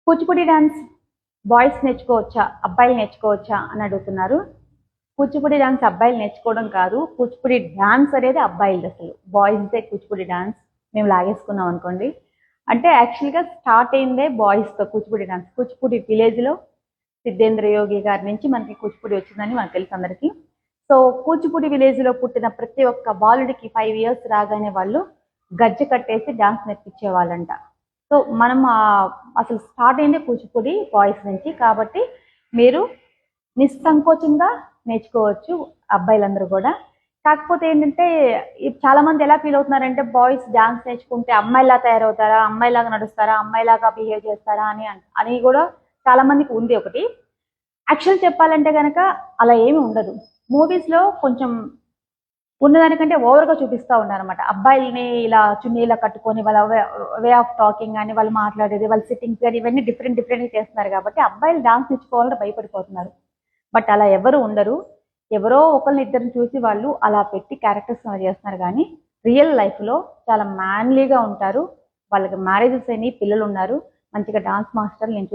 Kuchipudi dance boys నేర్చుకోవచ్చా, అబ్బాయిలు నేర్చుకోవచ్చా అని అడుగుతున్నారు. కూచిపూడి డాన్స్ అబ్బాయిలు నేర్చుకోవడం కాదు, కూచిపూడి డాన్స్ అనేది అబ్బాయిలది. అసలు బాయ్స్దే కూచిపూడి డాన్స్ మేము లాగేసుకున్నాం అనుకోండి. అంటే యాక్చువల్గా స్టార్ట్ అయిందే బాయ్స్తో కూచిపూడి డాన్స్. కూచిపూడి విలేజ్లో సిద్ధేంద్ర యోగి గారి నుంచి మనకి కూచిపూడి వచ్చిందని మనకు తెలుసు అందరికీ. సో కూచిపూడి విలేజ్లో పుట్టిన ప్రతి ఒక్క బాలుడికి 5 years రాగానే వాళ్ళు గజ్జె కట్టేసి డాన్స్ నేర్పించే వాళ్ళంట. సో మనం అసలు స్టార్ట్ అయిందే కూచిపూడి బాయ్స్ నుంచి. కాబట్టి మీరు నిస్సంకోచంగా నేర్చుకోవచ్చు అబ్బాయిలందరూ కూడా. కాకపోతే ఏంటంటే చాలా మంది ఎలా ఫీల్ అవుతున్నారంటే బాయ్స్ డాన్స్ నేర్చుకుంటే అమ్మాయిలా తయారవుతారా, అమ్మాయిలాగా నడుస్తారా, అమ్మాయిలాగా బిహేవ్ చేస్తారా అని కూడా చాలా మందికి ఉంది ఒకటి. యాక్చువల్ చెప్పాలంటే కనుక అలా ఏమి ఉండదు. మూవీస్లో కొంచెం ఉన్నదానికంటే ఓవర్గా చూపిస్తూ ఉన్నారనమాట. అబ్బాయిల్ని ఇలా చున్నీలా కట్టుకొని వాళ్ళ వే ఆఫ్ టాకింగ్ కానీ, వాళ్ళు మాట్లాడేది, వాళ్ళ సిట్టింగ్స్ కానీ ఇవన్నీ డిఫరెంట్గా చేస్తున్నారు. కాబట్టి అబ్బాయిలు డాన్స్ నేర్చుకోవాలని భయపడిపోతున్నారు. బట్ అలా ఎవరు ఉండరు. ఎవరో ఒకరిని ఇద్దరిని చూసి వాళ్ళు అలా పెట్టి క్యారెక్టర్స్ చేస్తున్నారు. కానీ రియల్ లైఫ్లో చాలా మ్యాన్లీగా ఉంటారు. వాళ్ళకి మ్యారేజెస్ అయినాయి, పిల్లలు ఉన్నారు, మంచిగా డాన్స్ మాస్టర్లు నేను